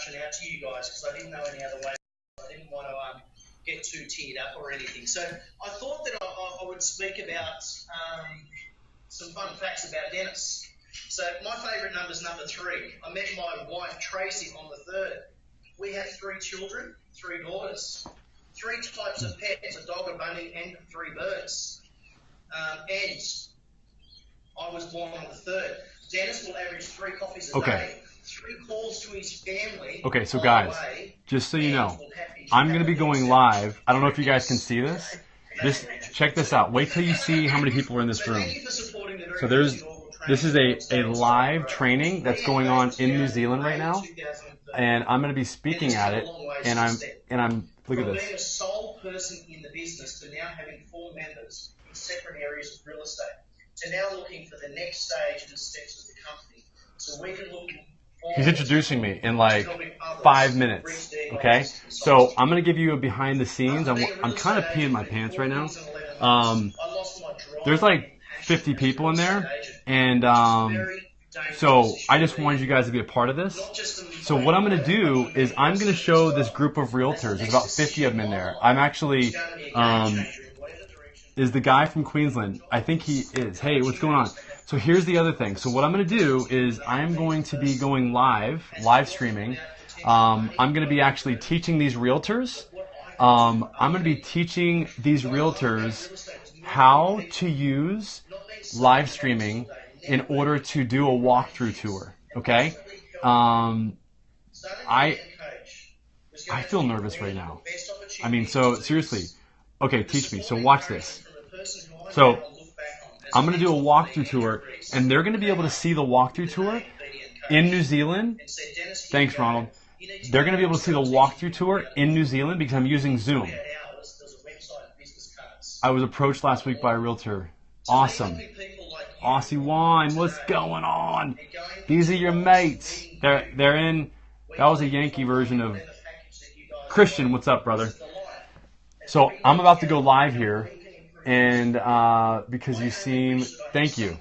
out to you guys because I didn't know any other way. I didn't want to get too teared up or anything. So I thought that I would speak about some fun facts about Dennis. So my favourite number is number 3. I met my wife Tracy on the 3rd. We have 3 children, 3 daughters, 3 types of pets, a dog, a bunny, and 3 birds. And I was born on the 3rd. Dennis will average 3 coffees a day. 3 calls to his family. Okay, so guys, just so you know, I'm going to be going live. I don't know if you guys can see this. Check this out. Wait till you see how many people are in this room. So this is a live training that's going on in New Zealand right now, and I'm going to be speaking at it. And I'm look at this. Being a sole person in the business to now having 4 members in separate areas of real estate to now looking for the next stage and steps of the company. So we can look. He's introducing me in like 5 minutes, okay? So I'm going to give you a behind the scenes. I'm kind of peeing my pants right now. There's like 50 people in there, and so I just wanted you guys to be a part of this. So what I'm going to do is I'm going to show this group of realtors. There's about 50 of them in there. I'm actually, is the guy from Queensland. I think he is. Hey, what's going on? So here's the other thing. So what I'm going to do is I'm going to be going live streaming. I'm going to be actually teaching these realtors. I'm going to be teaching these realtors how to use live streaming in order to do a walkthrough tour. Okay? I feel nervous right now. I mean, so seriously. Okay, teach me. So watch this. So I'm going to do a walkthrough tour, and they're going to be able to see the walkthrough tour in New Zealand. Thanks, Ronald. They're going to be able to see the walkthrough tour in New Zealand because I'm using Zoom. I was approached last week by a realtor. Awesome. Aussie Wine, what's going on? These are your mates. They're in, that was a Yankee version of Christian. What's up, brother? So I'm about to go live here. And because you seem, thank you.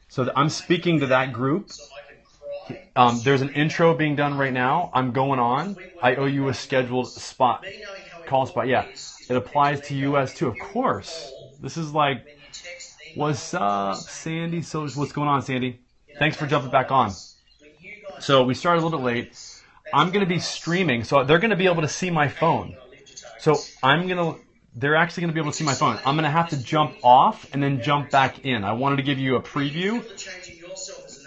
So I'm speaking to that group. There's an intro being done right now. I'm going on. I owe you a scheduled call spot. Yeah, it applies to US too, of course. This is like, what's up, Sandy? So what's going on, Sandy? Thanks for jumping back on. So we started a little bit late. I'm going to be streaming, so they're going to be able to see my phone. So they're actually going to be able to see my phone. I'm going to have to jump off and then jump back in. I wanted to give you a preview.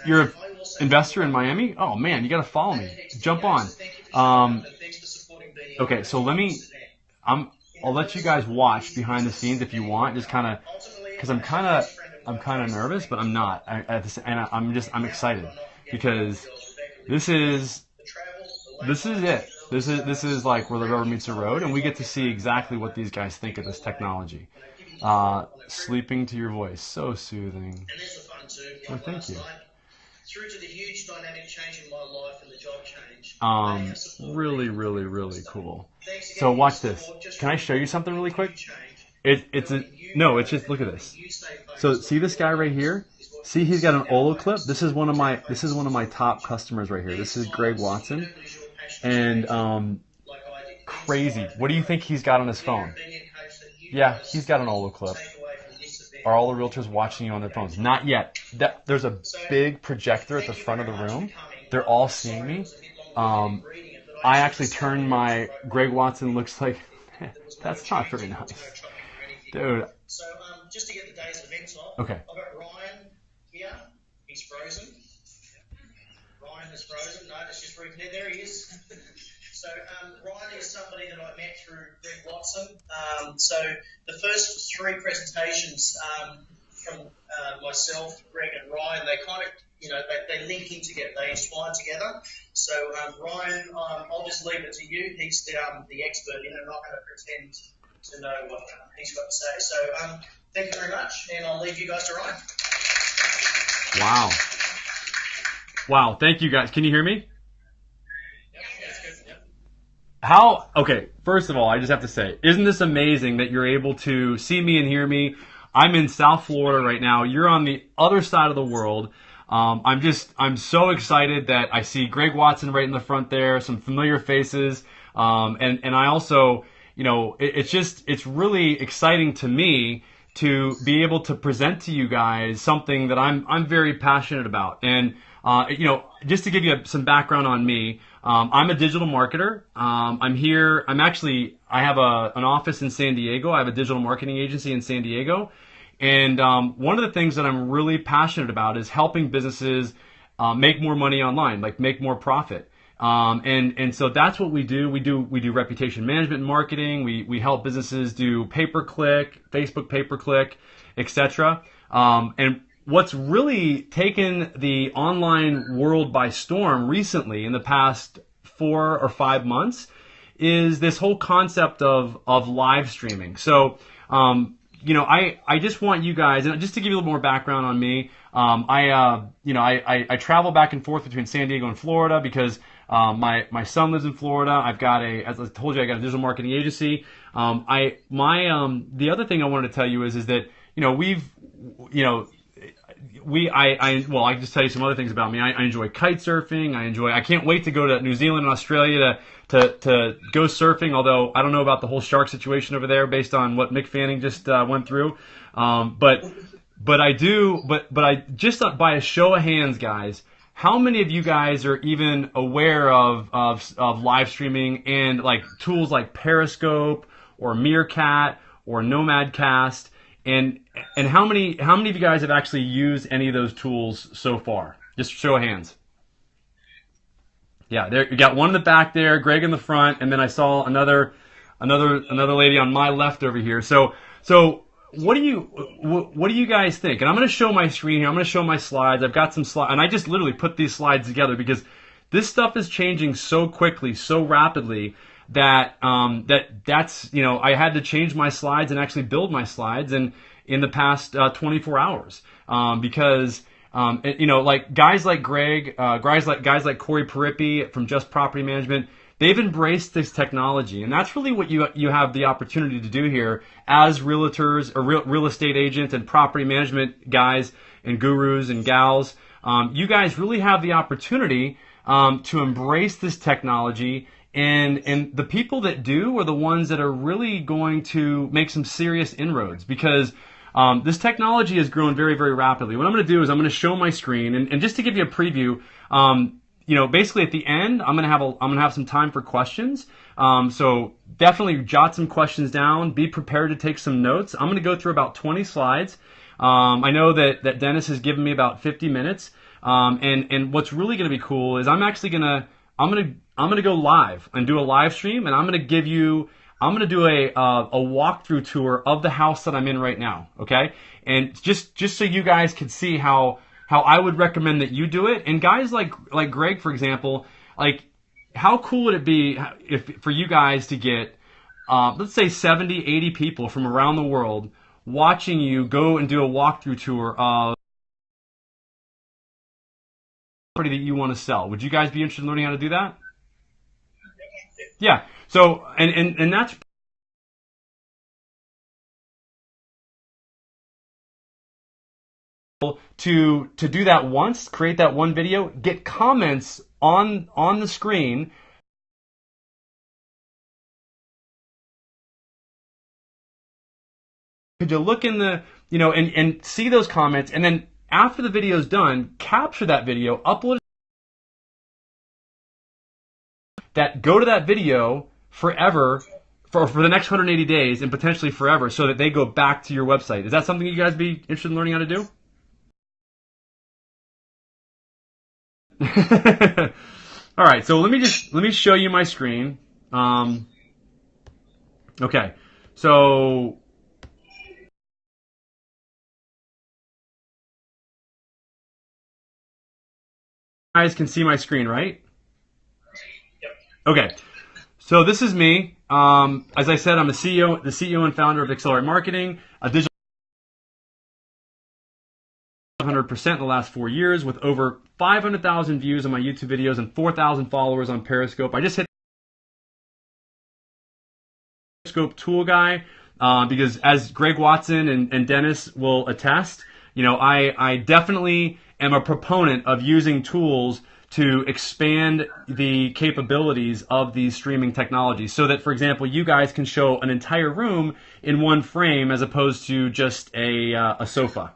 You're an investor in Miami? Oh, man, you got to follow me. Jump on. Okay, so I'll let you guys watch behind the scenes if you want, just kind of, because I'm kind of nervous, but I'm not. I'm excited because this is it. This is like where the rubber meets the road, and we get to see exactly what these guys think of this technology. Sleeping to your voice, so soothing. Well, thank you. Through to the huge dynamic change in my life and the job change. Really, really, really cool. So watch this. Can I show you something really quick? It's just look at this. So see this guy right here? See, he's got an Olo clip. This is one of my top customers right here. This is Greg Watson. And crazy. What do you think he's got on his phone? Yeah, he's got an Olo clip. Are all the realtors watching you on their phones? Not yet. There's a big projector at the front of the room. They're all seeing me. I actually turned my Greg Watson looks like that's not very nice, dude. So just to get the day's events off. Okay. I've got Ryan here. He's frozen. Ryan is frozen. No, that's just Rick. There he is. So Ryan is somebody that I met through Greg Watson. So the first 3 presentations from myself, Greg, and Ryan, they kind of, they link in together, they entwine together. So Ryan, I'll just leave it to you. He's the expert in it. I'm not going to pretend to know what he's got to say. So thank you very much, and I'll leave you guys to Ryan. Wow, thank you guys. Can you hear me? Okay, first of all, I just have to say, isn't this amazing that you're able to see me and hear me? I'm in South Florida right now. You're on the other side of the world. I'm so excited that I see Greg Watson right in the front there, some familiar faces. And I also, it's really exciting to me to be able to present to you guys something that I'm very passionate about. And, just to give you some background on me, I'm a digital marketer. I have an office in San Diego. I have a digital marketing agency in San Diego. And one of the things that I'm really passionate about is helping businesses make more money online, like make more profit. And so that's what we do. We do reputation management and marketing. We help businesses do pay-per-click, Facebook pay-per-click, etc. And what's really taken the online world by storm recently in the past 4 or 5 months is this whole concept of live streaming. So, I just want you guys, and just to give you a little more background on me, I travel back and forth between San Diego and Florida because my son lives in Florida. As I told you, I got a digital marketing agency. The other thing I wanted to tell you is that, I can just tell you some other things about me. I enjoy kite surfing. I can't wait to go to New Zealand and Australia to go surfing, although I don't know about the whole shark situation over there based on what Mick Fanning just went through. But just by a show of hands, guys, how many of you guys are even aware of live streaming and like tools like Periscope or Meerkat or Nomadcast? And how many of you guys have actually used any of those tools so far? Just show of hands. Yeah, there you got one in the back there, Greg in the front, and then I saw another lady on my left over here. So what do you guys think? And I'm going to show my screen here. I'm going to show my slides. I've got some slides, and I just literally put these slides together because this stuff is changing so quickly, so rapidly that I had to change my slides and actually build my slides in the past 24 hours because like guys like Greg, guys like Corey Perippi from Just Property Management, they've embraced this technology, and that's really what you have the opportunity to do here as realtors or real estate agents and property management guys and gurus and gals. You guys really have the opportunity to embrace this technology. And the people that do are the ones that are really going to make some serious inroads because this technology has grown very, very rapidly. What I'm going to do is I'm going to show my screen, and just to give you a preview, basically at the end I'm going to have some time for questions. So definitely jot some questions down. Be prepared to take some notes. I'm going to go through about 20 slides. I know that Dennis has given me about 50 minutes. And what's really going to be cool is I'm going to go live and do a live stream, and I'm going to do a walkthrough tour of the house that I'm in right now, okay? And just so you guys can see how I would recommend that you do it. And guys like Greg, for example, like how cool would it be for you guys to get, let's say 70, 80 people from around the world watching you go and do a walkthrough tour of property that you want to sell. Would you guys be interested in learning how to do that? Yeah. So, and that's to do that once, create that one video, get comments on the screen. Could you look in the, and see those comments, and then after the video is done, capture that video, upload that, go to that video forever for the next 180 days and potentially forever so that they go back to your website. Is that something you guys be interested in learning how to do? All right, so let me show you my screen. Okay, so you guys can see my screen, right? Okay, so this is me. As I said, I'm the CEO and founder of Accelerate Marketing, a digital 100% in the last 4 years with over 500,000 views on my YouTube videos and 4,000 followers on Periscope. I just hit Periscope tool guy because as Greg Watson and Dennis will attest, I definitely am a proponent of using tools to expand the capabilities of these streaming technologies so that, for example, you guys can show an entire room in one frame as opposed to just a sofa.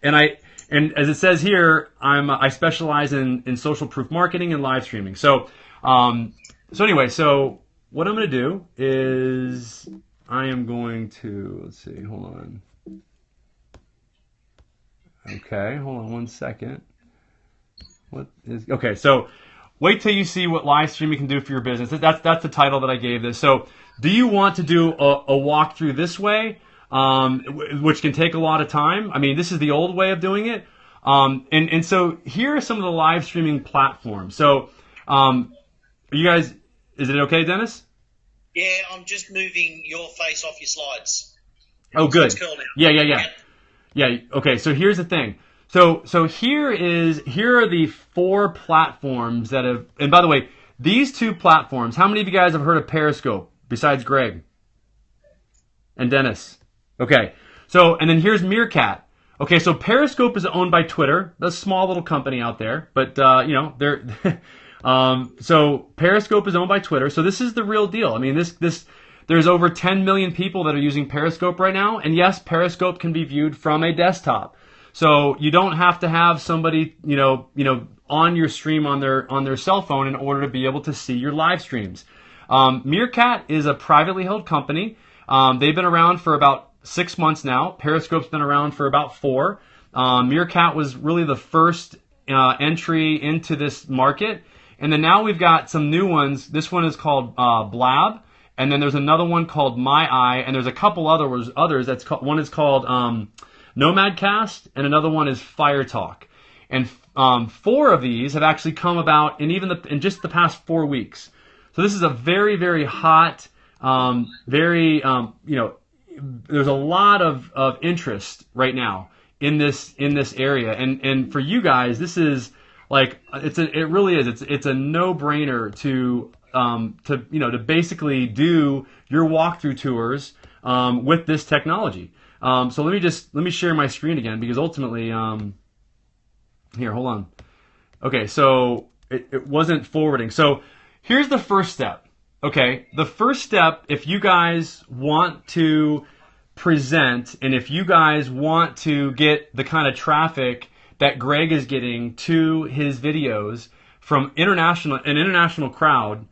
And as it says here, I specialize in social proof marketing and live streaming. So anyway, so what I'm going to do is I am going to, let's see, hold on. Okay, hold on one second. Okay, so wait till you see what live streaming can do for your business. That's the title that I gave this. So do you want to do a walkthrough this way, which can take a lot of time? I mean, this is the old way of doing it. And so here are some of the live streaming platforms. So you guys, is it okay, Dennis? Yeah, I'm just moving your face off your slides. Oh, good. So it's cool now. Yeah. Okay. So here's the thing. So here are the 4 platforms that have. And by the way, these 2 platforms. How many of you guys have heard of Periscope besides Greg and Dennis? Okay. So and then here's Meerkat. Okay. So Periscope is owned by Twitter. That's a small little company out there, but they're. So Periscope is owned by Twitter. So this is the real deal. I mean, there's over 10 million people that are using Periscope right now. And yes, Periscope can be viewed from a desktop. So you don't have to have somebody, on your stream on their cell phone in order to be able to see your live streams. Meerkat is a privately held company. They've been around for about 6 months now. Periscope's been around for about 4. Meerkat was really the first entry into this market. And then now we've got some new ones. This one is called Blab. And then there's another one called My Eye. And there's a couple others. One is called Nomadcast. And another one is Fire Talk. And 4 of these have actually come about in just the past 4 weeks. So this is a very, very hot, there's a lot of interest right now in this area. And for you guys, this is like, it really is. It's a no-brainer to basically do your walkthrough tours with this technology. So let me share my screen again, because ultimately, here, hold on. Okay, so it wasn't forwarding. So here's the first step. Okay, the first step, if you guys want to present and if you guys want to get the kind of traffic that Greg is getting to his videos from an international crowd,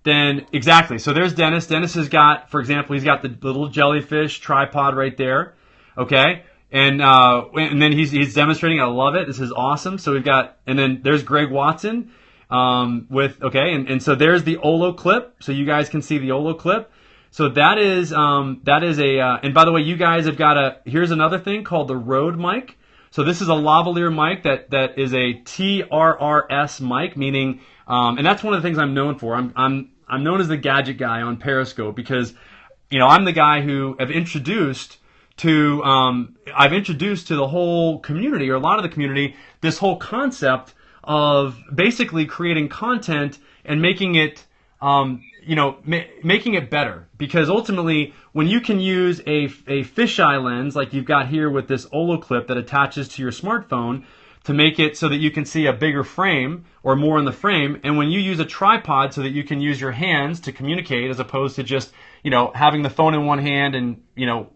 then exactly. So there's Dennis. Dennis has got, for example, he's got the little jellyfish tripod right there. Okay. And then he's demonstrating. I love it. This is awesome. So we've got, and then there's Greg Watson, and so there's the Olo clip. So you guys can see the Olo clip. So that is and by the way, you guys have got here's another thing called the Rode mic. So this is a lavalier mic that is a TRRS mic, meaning, and that's one of the things I'm known for. I'm known as the gadget guy on Periscope because, I'm the guy who I've introduced to the whole community, or a lot of the community, this whole concept of basically creating content and making it, making it better. Because ultimately, when you can use a fisheye lens, like you've got here with this Olo clip that attaches to your smartphone, to make it so that you can see a bigger frame or more in the frame, and when you use a tripod so that you can use your hands to communicate as opposed to just, having the phone in one hand and,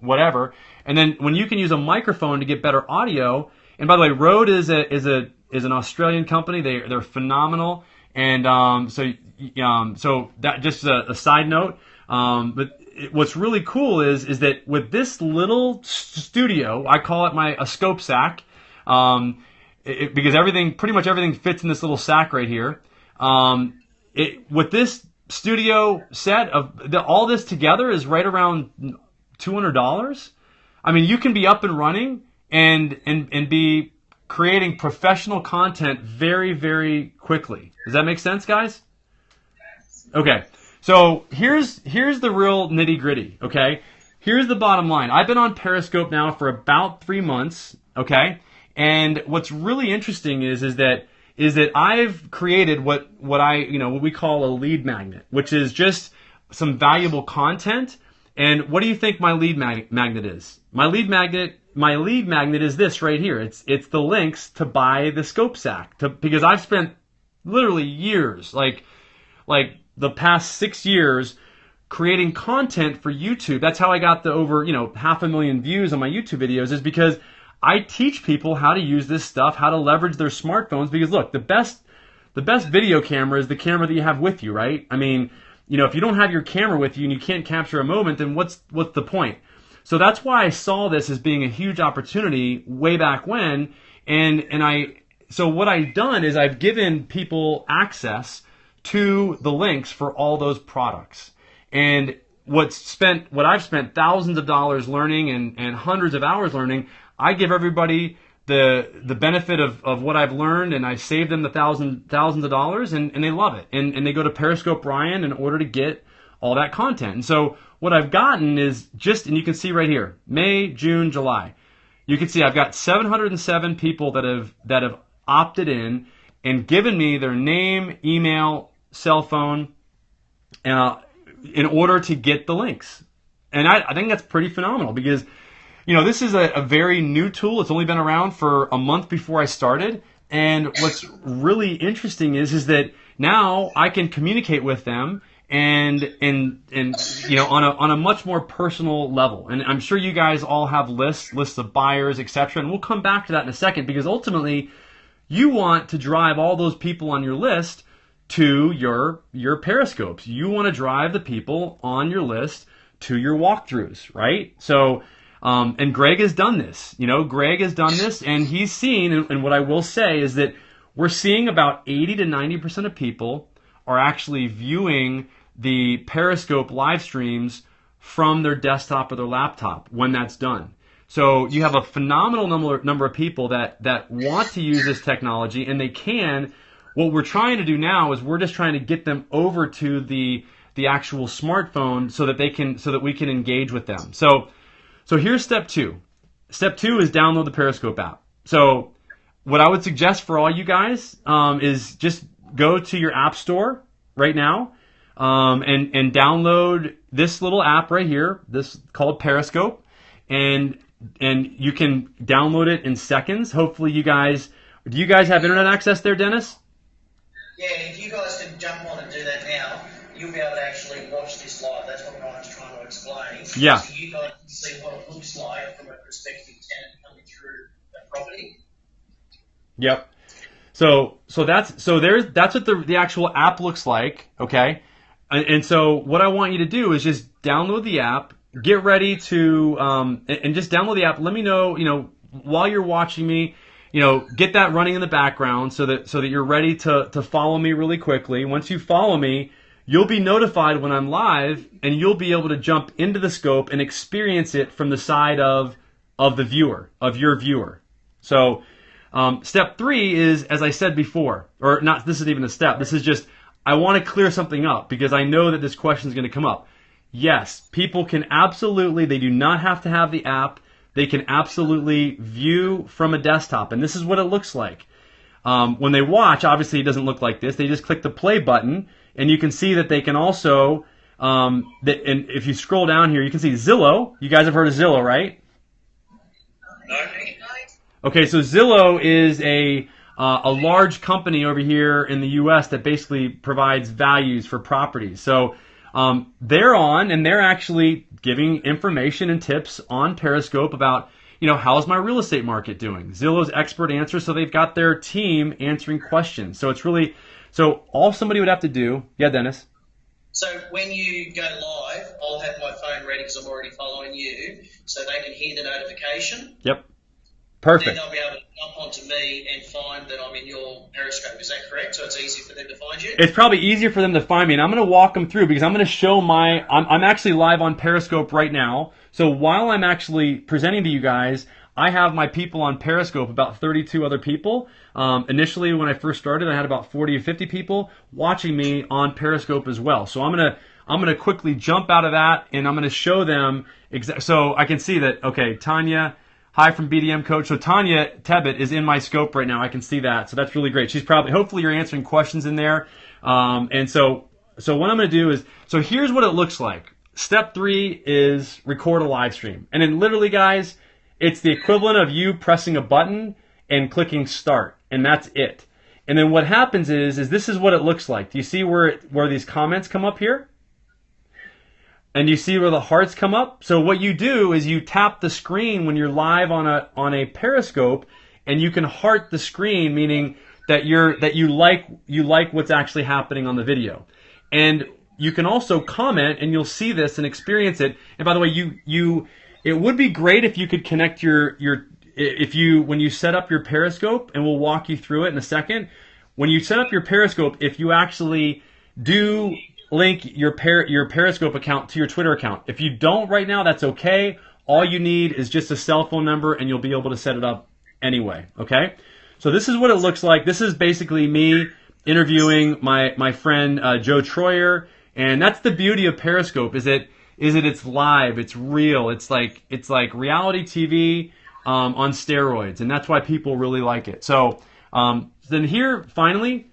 whatever. And then when you can use a microphone to get better audio, and by the way, Rode is an Australian company. They're phenomenal. And so that just a side note. But what's really cool is that with this little studio, I call it a scope sack, because pretty much everything fits in this little sack right here. With this studio set all this together is right around $200. I mean, you can be up and running and be creating professional content very, very quickly. Does that make sense, guys? Okay. So here's the real nitty gritty. Okay. Here's the bottom line. I've been on Periscope now for about 3 months. Okay. And what's really interesting is that I've created what we call a lead magnet, which is just some valuable content. And what do you think my lead magnet is? My lead magnet my lead magnet is this right here. It's the links to buy the scope sack, because I've spent literally years, like the past 6 years, creating content for YouTube. That's how I got the over 500,000 views on my YouTube videos, is because I teach people how to use this stuff, how to leverage their smartphones. Because look, the best video camera is the camera that you have with you, right? I mean, if you don't have your camera with you and you can't capture a moment, then what's the point? So that's why I saw this as being a huge opportunity way back when. So what I've done is I've given people access to the links for all those products. And what I've spent thousands of dollars learning and hundreds of hours learning, I give everybody the benefit of what I've learned, and I save them the thousands of dollars, and they love it. And they go to Periscope Ryan in order to get all that content. And so what I've gotten is and you can see right here, May, June, July. You can see I've got 707 people that have opted in and given me their name, email, cell phone, in order to get the links. And I think that's pretty phenomenal, because this is a very new tool. It's only been around for a month before I started. And what's really interesting is that now I can communicate with them and on a much more personal level. And I'm sure you guys all have lists of buyers, etc. And we'll come back to that in a second, because ultimately you want to drive all those people on your list to your Periscopes. You want to drive the people on your list to your walkthroughs, right? So, and Greg has done this. Greg has done this, and he's seen, and what I will say is that we're seeing about 80 to 90% of people are actually viewing the Periscope live streams from their desktop or their laptop when that's done. So you have a phenomenal number of people that want to use this technology, and they can. What we're trying to do now is we're just trying to get them over to the actual smartphone so that we can engage with them. So here's step 2. Step 2 is download the Periscope app. So what I would suggest for all you guys is just go to your app store right now and download this little app right here, this called Periscope, and you can download it in seconds. Hopefully do you guys have internet access there, Dennis? Yeah, if you guys can jump on and do that now, you'll be able to actually watch this live. That's what Ryan's trying to explain. Yeah. So you guys can see what it looks like from a prospective tenant coming through the property. Yep. So that's what the actual app looks like. Okay. And so what I want you to do is just download the app, get ready to and just download the app. Let me know, while you're watching me, get that running in the background so that you're ready to follow me really quickly. Once you follow me, you'll be notified when I'm live, and you'll be able to jump into the scope and experience it from the side of the viewer, of your viewer. So step 3 is, as I said before, or not, this isn't even a step. This is just, I want to clear something up because I know that this question is going to come up. Yes, people can absolutely, they do not have to have the app. They can absolutely view from a desktop, and this is what it looks like. When they watch, obviously it doesn't look like this. They just click the play button, and you can see that they can also, and if you scroll down here, you can see Zillow. You guys have heard of Zillow, right? Okay, so Zillow is a large company over here in the U.S. that basically provides values for properties. So they're on, and they're actually giving information and tips on Periscope about, how's my real estate market doing? Zillow's expert answers, so they've got their team answering questions. So it's really, so all somebody would have to do, yeah, Dennis? So when you go live, I'll have my phone ready because I'm already following you, so they can hear the notification. Yep. Perfect. Then they'll be able to jump onto me and find that I'm in your Periscope. Is that correct? So it's easy for them to find you? It's probably easier for them to find me, and I'm going to walk them through because I'm going to show I'm actually live on Periscope right now. So while I'm actually presenting to you guys, I have my people on Periscope, about 32 other people. Initially, when I first started, I had about 40 or 50 people watching me on Periscope as well. So I'm gonna quickly jump out of that, and I'm going to show them so I can see that. Okay, Tanya. Hi from BDM Coach. So Tanya Tebbett is in my scope right now. I can see that. So that's really great. She's hopefully you're answering questions in there. And so what I'm going to do is, so here's what it looks like. Step 3 is record a live stream. And then literally, guys, It's the equivalent of you pressing a button and clicking start, and that's it. And then what happens is this is what it looks like. Do you see where these comments come up here? And you see where the hearts come up? So what you do is you tap the screen when you're live on a Periscope, and you can heart the screen, meaning that you like what's actually happening on the video. And you can also comment, and you'll see this and experience it. And by the way, it would be great if you could connect when you set up your Periscope, and we'll walk you through it in a second. When you set up your Periscope, if you actually do link your Periscope account to your Twitter account. If you don't right now, that's okay. All you need is just a cell phone number, and you'll be able to set it up anyway, okay? So this is what it looks like. This is basically me interviewing my friend Joe Troyer, and that's the beauty of Periscope, is it's live, it's real, it's like reality TV on steroids, and that's why people really like it. So then here, finally,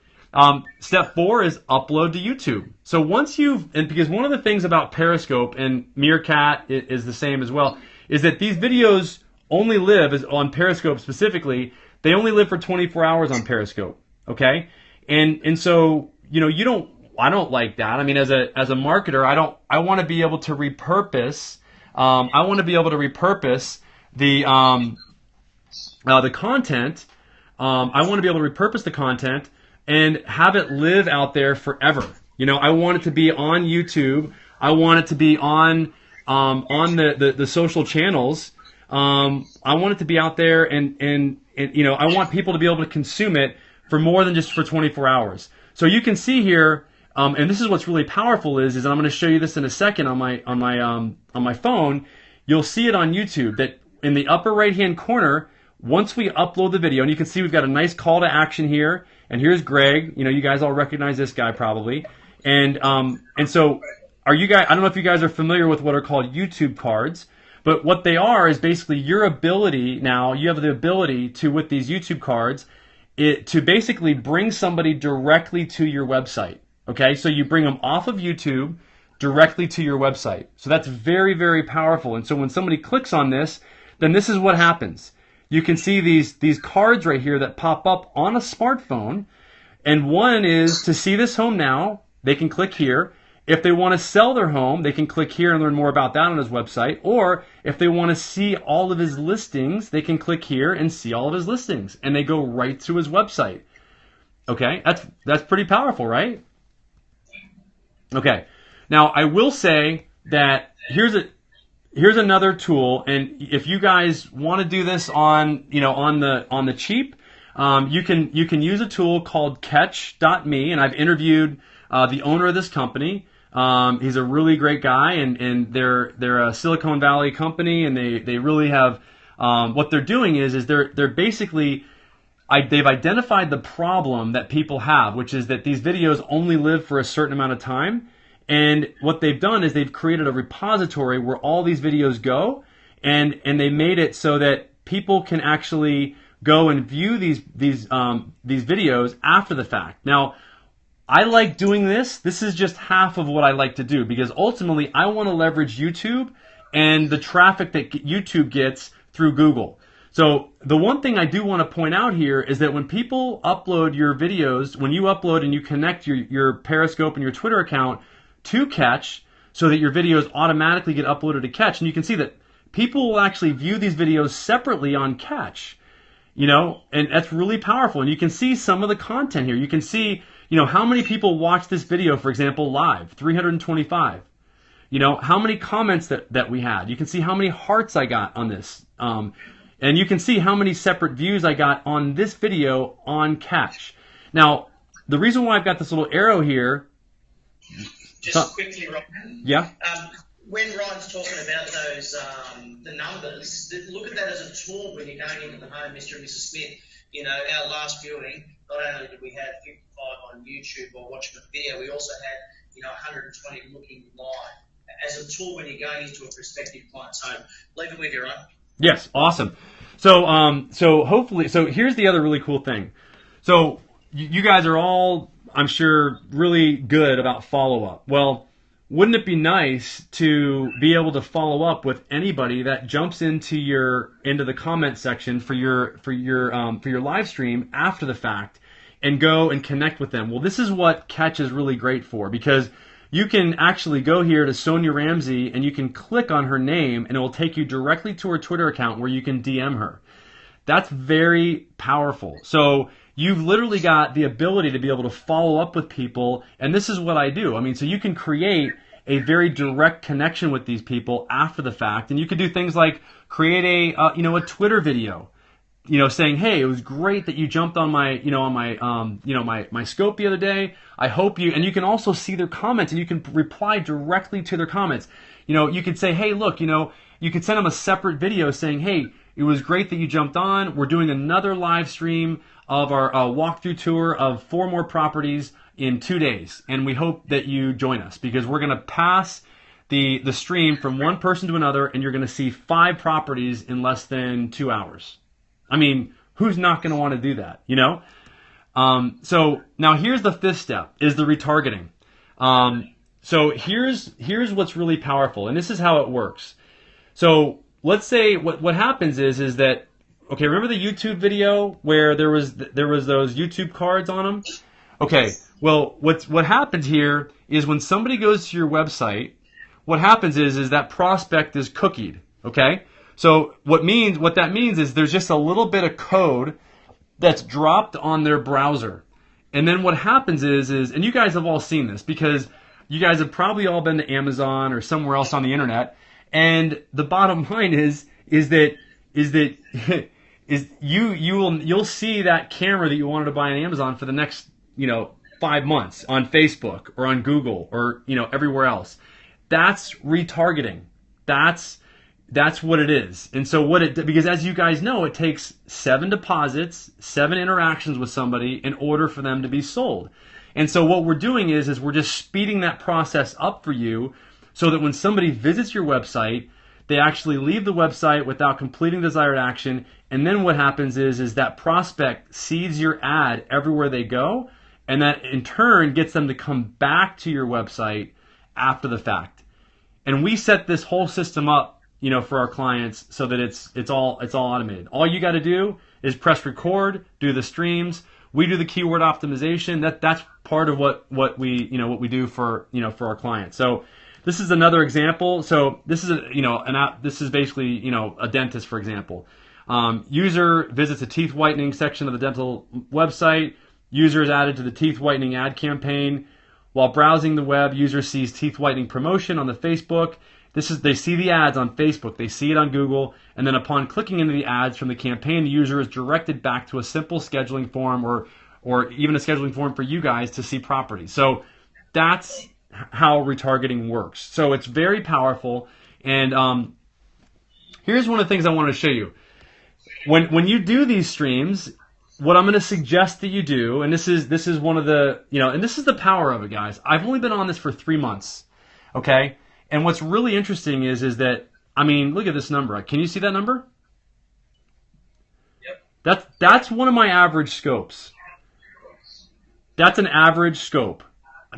step 4 is upload to YouTube. So once because one of the things about Periscope, and Meerkat is the same as well, is that these videos only live, on Periscope specifically, they only live for 24 hours on Periscope, okay? And so, I don't like that. I mean, as a marketer, I want to be able to repurpose, the content. I want to be able to repurpose the content and have it live out there forever. I want it to be on YouTube. I want it to be on the social channels. I want it to be out there, and I want people to be able to consume it for more than just for 24 hours. So you can see here, and this is what's really powerful is I'm going to show you this in a second on my phone. You'll see it on YouTube that in the upper right hand corner, once we upload the video, and you can see we've got a nice call to action here, and here's Greg. You guys all recognize this guy probably, and so are you guys? I don't know if you guys are familiar with what are called YouTube cards, but what they are is basically your ability. Now you have the ability to, with these YouTube cards, to basically bring somebody directly to your website. Okay, so you bring them off of YouTube directly to your website. So that's very, very powerful. And so when somebody clicks on this, then this is what happens. You can see these cards right here that pop up on a smartphone. And one is to see this home now, they can click here. If they want to sell their home, they can click here and learn more about that on his website. Or if they want to see all of his listings, they can click here and see all of his listings. And they go right to his website. Okay, that's pretty powerful, right? Okay, now I will say that here's another tool, and if you guys want to do this on the cheap, you can use a tool called Catch.me, and I've interviewed the owner of this company. He's a really great guy, and they're a Silicon Valley company, and they really have what they're doing is they're basically they've identified the problem that people have, which is that these videos only live for a certain amount of time. And what they've done is they've created a repository where all these videos go, and they made it so that people can actually go and view these videos after the fact. Now, I like doing this. This is just half of what I like to do, because ultimately I want to leverage YouTube and the traffic that YouTube gets through Google. So the one thing I do want to point out here is that when people upload your videos, when you upload and you connect your Periscope and your Twitter account to Catch, so that your videos automatically get uploaded to Catch, and you can see that people will actually view these videos separately on Catch, and that's really powerful. And you can see some of the content here. You can see, how many people watch this video, for example, live, 325. How many comments that we had. You can see how many hearts I got on this. And you can see how many separate views I got on this video on Catch. Now, the reason why I've got this little arrow here. Just quickly, Ryan. Yeah. When Ryan's talking about those the numbers, look at that as a tool when you're going into the home, Mr. and Mrs. Smith. Our last viewing, not only did we have 55 on YouTube or watching a video, we also had 120 looking live as a tool when you're going into a prospective client's home. Leave it with you, Ryan. Yes, awesome. So hopefully, here's the other really cool thing. So you guys are all, I'm sure, really good about follow-up. Well, wouldn't it be nice to be able to follow up with anybody that jumps into the comment section for your live stream after the fact and go and connect with them? Well, this is what Catch is really great for, because you can actually go here to Sonia Ramsey and you can click on her name and it will take you directly to her Twitter account where you can DM her. That's very powerful. So you've literally got the ability to be able to follow up with people, and this is what I do. I mean, so you can create a very direct connection with these people after the fact, and you could do things like create a Twitter video, saying, hey, it was great that you jumped on my my scope the other day. I hope you, and you can also see their comments and you can reply directly to their comments. You could say, hey, look, you could send them a separate video saying, hey, it was great that you jumped on. We're doing another live stream of our walkthrough tour of 4 more properties in 2 days, and we hope that you join us, because we're going to pass the stream from one person to another, and you're going to see 5 properties in less than 2 hours. I mean, who's not going to want to do that, So now here's the 5th step, is the retargeting. So here's what's really powerful, and this is how it works. So let's say what happens is that, okay, remember the YouTube video where there was those YouTube cards on them? Okay, well, what happens here is when somebody goes to your website, what happens is that prospect is cookied, okay? So what that means is there's just a little bit of code that's dropped on their browser. And then what happens is and you guys have all seen this, because you guys have probably all been to Amazon or somewhere else on the internet, and the bottom line is that you'll see that camera that you wanted to buy on Amazon for the next 5 months on Facebook or on Google or everywhere else. That's retargeting. That's what it is. And so because as you guys know, it takes 7 deposits, 7 interactions with somebody in order for them to be sold. And so what we're doing is we're just speeding that process up for you, so that when somebody visits your website, they actually leave the website without completing desired action. And then what happens is that prospect sees your ad everywhere they go, and that in turn gets them to come back to your website after the fact. And we set this whole system up, for our clients so that it's all automated. All you got to do is press record, do the streams. We do the keyword optimization. That's part of what we do for our clients. So this is another example. So this is this is basically a dentist, for example. User visits a teeth whitening section of the dental website. User is added to the teeth whitening ad campaign. While browsing the web, user sees teeth whitening promotion on the Facebook. They see the ads on Facebook, they see it on Google, and then upon clicking into the ads from the campaign, the user is directed back to a simple scheduling form or even a scheduling form for you guys to see properties. So that's how retargeting works. So it's very powerful. And here's one of the things I want to show you. When you do these streams, what I'm going to suggest that you do, and this is one of the, and this is the power of it, guys. I've only been on this for 3 months, okay? And what's really interesting is that, look at this number. Can you see that number? Yep. That's one of my average scopes. That's an average scope.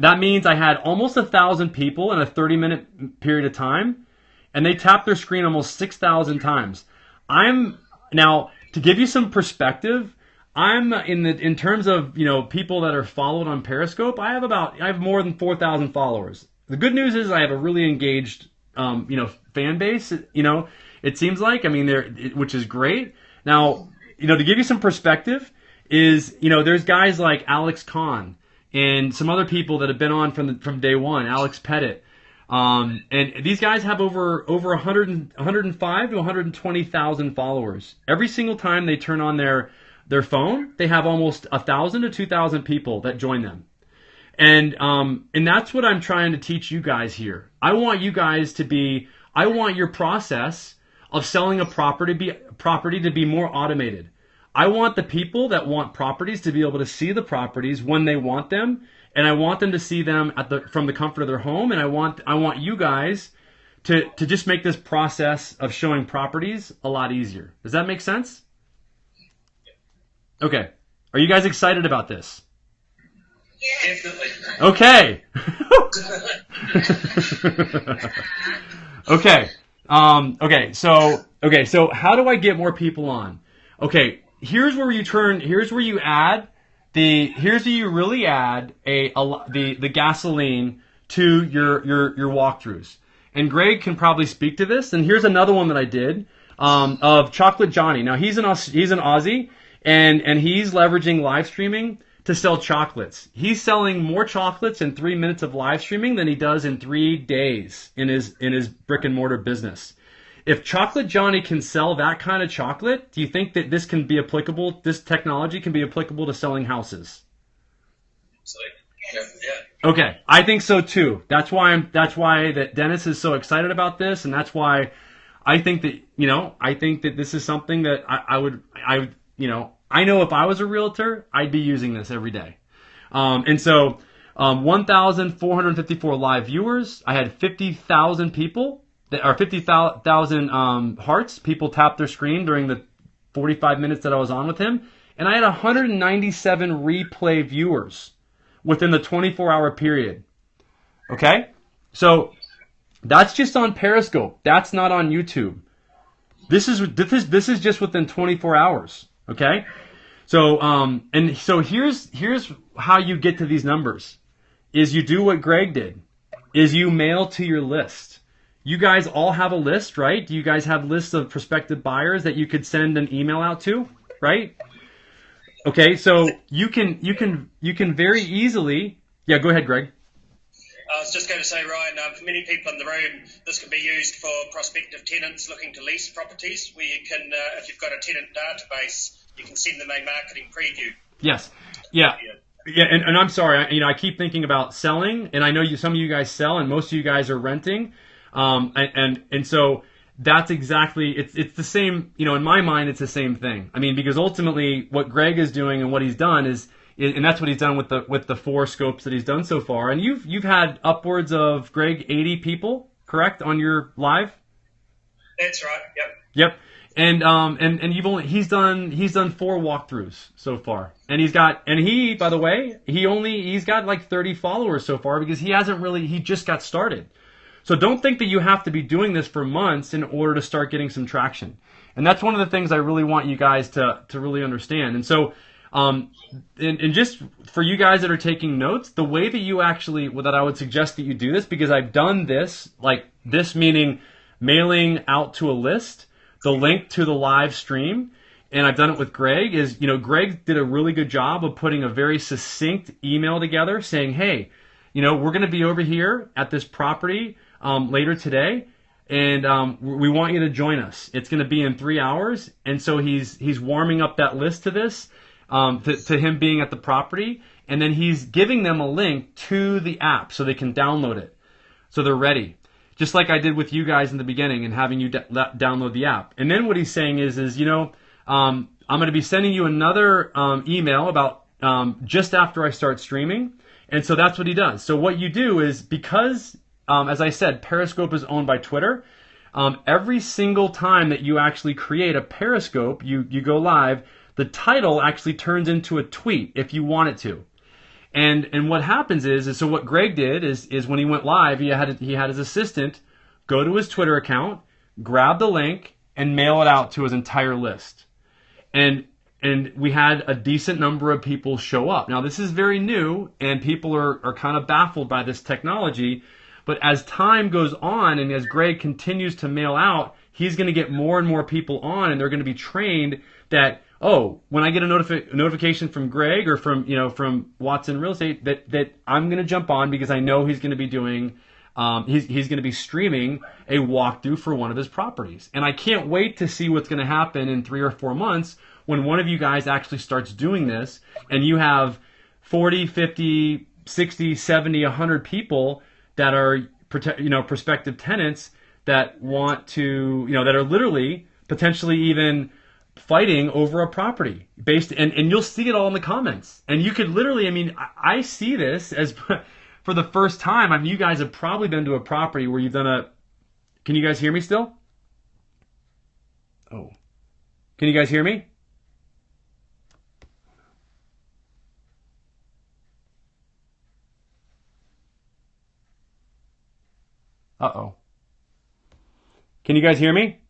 That means I had almost 1,000 people in a 30-minute period of time, and they tapped their screen almost 6,000 times. Now, to give you some perspective, I'm in terms of people that are followed on Periscope, I have more than 4,000 followers. The good news is I have a really engaged fan base. It seems like, which is great. Now, to give you some perspective, there's guys like Alex Kahn and some other people that have been on from day one, Alex Pettit. And these guys have over 105 to 120,000 followers. Every single time they turn on their phone, they have almost 1,000 to 2,000 people that join them. And that's what I'm trying to teach you guys here. I want your process of selling a property to be more automated. I want the people that want properties to be able to see the properties when they want them, and I want them to see them from the comfort of their home, and I want you guys to just make this process of showing properties a lot easier. Does that make sense? Okay. Are you guys excited about this? Definitely. Okay. Okay. So how do I get more people on? Okay, here's where you add here's where you really add the gasoline to your walkthroughs. And Greg can probably speak to this. And here's another one that I did of Chocolate Johnny. Now he's an Aussie, and he's leveraging live streaming to sell chocolates. He's selling more chocolates in 3 minutes of live streaming than he does in 3 days in his brick and mortar business. If Chocolate Johnny can sell that kind of chocolate, do you think that this technology can be applicable to selling houses? Yeah. Okay, I think so too. That's why that Dennis is so excited about this, and that's why I think that this is something that I know if I was a realtor, I'd be using this every day. And so 1,454 live viewers. I had 50,000 people, or 50,000 hearts. People tapped their screen during the 45 minutes that I was on with him. And I had 197 replay viewers within the 24-hour period. Okay? So that's just on Periscope. That's not on YouTube. This is just within 24 hours. Okay? So here's how you get to these numbers. Is you do what Greg did. Is you mail to your list. You guys all have a list, right? Do you guys have lists of prospective buyers that you could send an email out to, right? Okay, so you can very easily. Yeah, go ahead, Greg. I was just going to say, Ryan, for many people in the room, this can be used for prospective tenants looking to lease properties, where you can, if you've got a tenant database, you can send them a marketing preview. Yes. Yeah. Yeah, and I'm sorry, I keep thinking about selling, and I know some of you guys sell, and most of you guys are renting, and so that's exactly it's the same. In my mind, it's the same thing. I mean, because ultimately, what Greg is doing and what he's done is and that's what he's done with the 4 scopes that he's done so far. And you've had upwards of, Greg, 80 people, correct, on your live? That's right. Yep. And he's done 4 walkthroughs so far. And he's got like 30 followers so far, because he just got started. So don't think that you have to be doing this for months in order to start getting some traction. And that's one of the things I really want you guys to really understand. And so and just for you guys that are taking notes, the way that I would suggest that you do this, because I've done this, like this meaning mailing out to a list, the link to the live stream, and I've done it with Greg, is, Greg did a really good job of putting a very succinct email together saying, hey, we're going to be over here at this property later today, and we want you to join us. It's going to be in 3 hours. And so he's warming up that list to this, to him being at the property, and then he's giving them a link to the app so they can download it, so they're ready. Just like I did with you guys in the beginning and having you download the app. And then what he's saying is I'm going to be sending you another email about just after I start streaming. And so that's what he does. So what you do is, because, as I said, Periscope is owned by Twitter, every single time that you actually create a Periscope, you go live, the title actually turns into a tweet if you want it to. And what happens is so what Greg did is when he went live, he had his assistant go to his Twitter account, grab the link, and mail it out to his entire list. And we had a decent number of people show up. Now, this is very new, and people are kind of baffled by this technology. But as time goes on, and as Greg continues to mail out, he's going to get more and more people on, and they're going to be trained that, oh, when I get a notification from Greg or from Watson Real Estate, that I'm going to jump on, because I know he's going to be doing, he's going to be streaming a walkthrough for one of his properties. And I can't wait to see what's going to happen in 3 or 4 months when one of you guys actually starts doing this, and you have 40, 50, 60, 70, 100 people that are, prospective tenants that want to, that are literally potentially even fighting over a property and you'll see it all in the comments. And you could literally, I see this as for the first time. You guys have probably been to a property where you've done can you guys hear me still? Oh, can you guys hear me? Uh-oh. Can you guys hear me?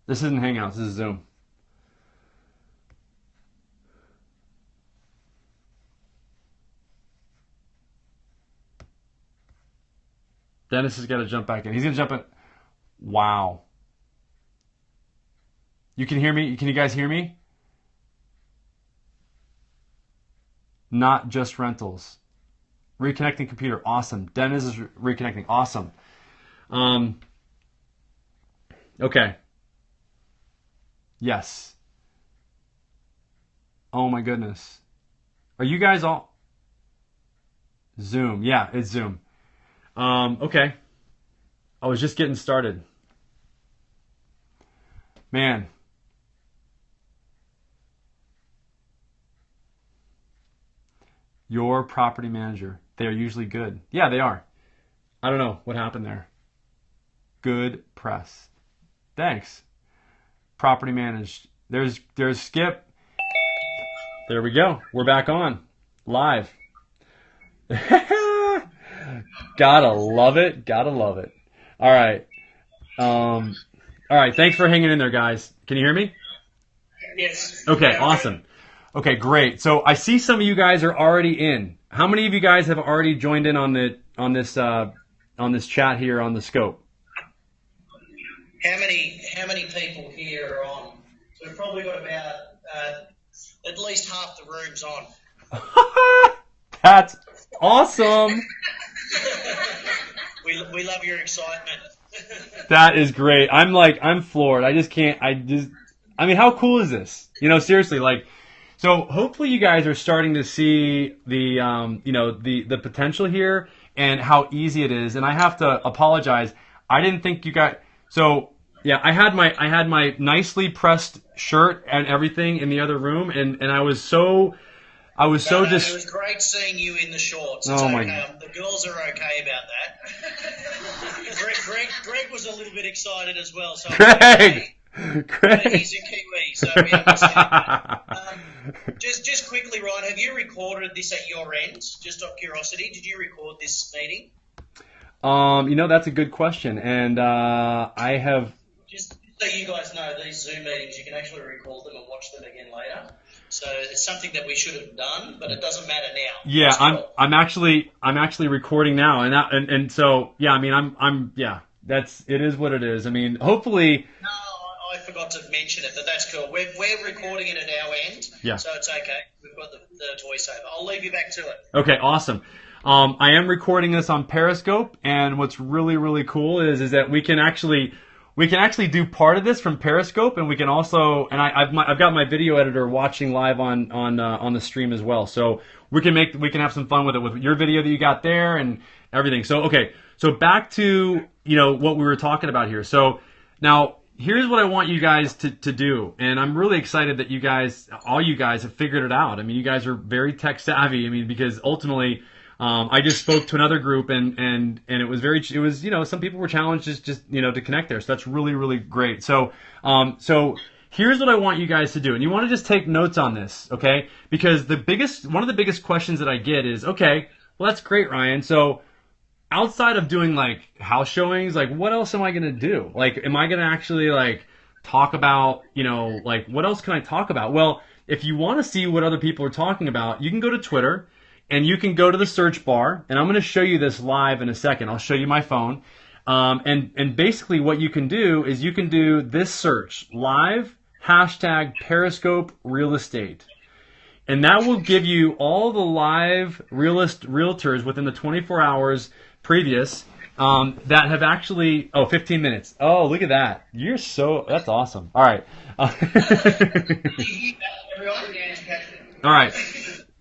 This isn't Hangouts, this is Zoom. Dennis has got to jump back in. He's going to jump in. Wow. You can hear me? Can you guys hear me? Not just rentals. Reconnecting computer. Awesome. Dennis is reconnecting. Awesome. Okay. Yes. Oh my goodness. Are you guys all... Zoom. Yeah, it's Zoom. Okay. I was just getting started. Man. Your property manager. They are usually good. Yeah, they are. I don't know what happened there. Good press. Thanks. Property managed. There's Skip. There we go. We're back on. Live. Gotta love it. Gotta love it. All right. All right. Thanks for hanging in there, guys. Can you hear me? Yes. Okay. Awesome. Okay. Great. So I see some of you guys are already in. How many of you guys have already joined in on this chat here on the scope? How many people here are on? So we've probably got about at least half the rooms on. That's awesome. We love your excitement. That is great. I'm floored. I mean, how cool is this? You know, seriously, so hopefully you guys are starting to see the potential here and how easy it is. And I have to apologize. I didn't think you got, so yeah, I had my nicely pressed shirt and everything in the other room. And I was so It was great seeing you in the shorts. It's oh okay. my God. The girls are okay about that. Greg was a little bit excited as well. So Greg! He's a Kiwi, so just quickly, Ryan, have you recorded this at your end? Just out of curiosity, did you record this meeting? That's a good question, and I have. Just so you guys know, these Zoom meetings, you can actually record them and watch them again later. So it's something that we should have done, but it doesn't matter now. Yeah, I'm actually recording now, and so yeah, I mean it is what it is. I mean, hopefully. No, I forgot to mention it, but that's cool. We're recording it at our end, so it's okay. We've got the voiceover. I'll leave you back to it. Okay, awesome. I am recording this on Periscope, and what's really, really cool is that we can actually do part of this from Periscope, and we can also, and I've got my video editor watching live on the stream as well. So we can have some fun with it with your video that you got there and everything. So okay, so back to what we were talking about here. So now here's what I want you guys to do, and I'm really excited that all you guys have figured it out. I mean, you guys are very tech savvy. I mean, because ultimately. I just spoke to another group and it was some people were challenged just to connect there. So that's really, really great. So here's what I want you guys to do. And you want to just take notes on this, okay? Because one of the biggest questions that I get is, okay, well, that's great, Ryan. So outside of doing house showings, what else am I going to do? Am I going to actually talk about, what else can I talk about? Well, if you want to see what other people are talking about, you can go to Twitter. And you can go to the search bar, and I'm going to show you this live in a second. I'll show you my phone. And basically what you can do is you can do this search, live, #Periscope real estate. And that will give you all the live realtors within the 24 hours previous that have actually, 15 minutes. Oh, look at that. That's awesome. All right. All right.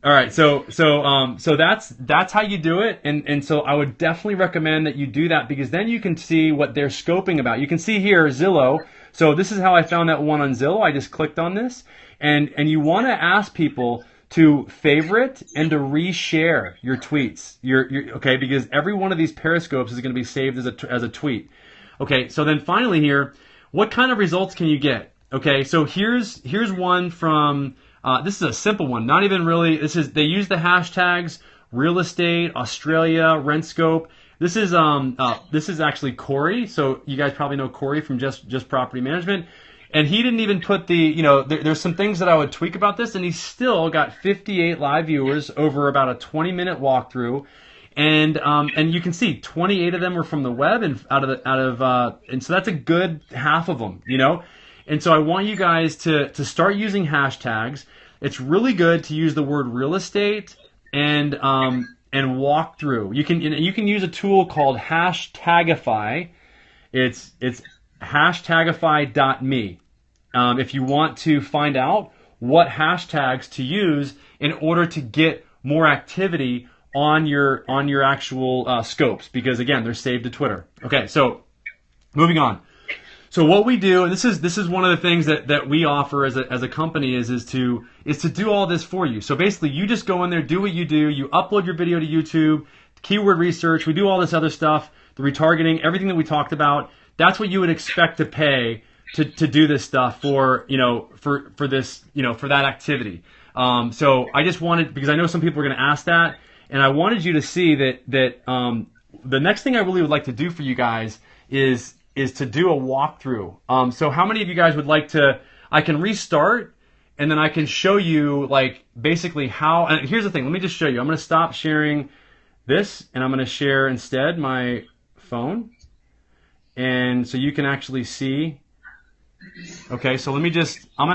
All right, so that's how you do it, and so I would definitely recommend that you do that because then you can see what they're scoping about. You can see here Zillow. So this is how I found that one on Zillow. I just clicked on this, and you want to ask people. to favorite and to reshare your tweets. Okay, because every one of these Periscopes is going to be saved as a tweet. Okay, so then finally here, what kind of results can you get? Okay, so here's one from, this is a simple one, not even really, they use the hashtags real estate, Australia, Rentscope. This is actually Corey, so you guys probably know Corey from just Property Management. And he didn't even put there's some things that I would tweak about this, and he still got 58 live viewers over about a 20-minute walkthrough. And you can see 28 of them were from the web, and and so that's a good half of them, And so I want you guys to start using hashtags. It's really good to use the word real estate and walk through. You can use a tool called Hashtagify. It's hashtagify.me. If you want to find out what hashtags to use in order to get more activity on your actual scopes, because again, they're saved to Twitter. Okay, so moving on. So what we do, and this is one of the things that we offer as a company is to do all this for you. So basically, you just go in there, do what you do, you upload your video to YouTube, keyword research, we do all this other stuff, the retargeting, everything that we talked about. That's what you would expect to pay to do this stuff for this for that activity. So I just wanted, because I know some people are going to ask that, and I wanted you to see that the next thing I really would like to do for you guys is to do a walkthrough. So how many of you guys would like to, I can restart and then I can show you like basically how, and here's the thing, let me just show you. I'm going to stop sharing this and I'm going to share instead my phone. And so you can actually see. Okay, so let me just, I'm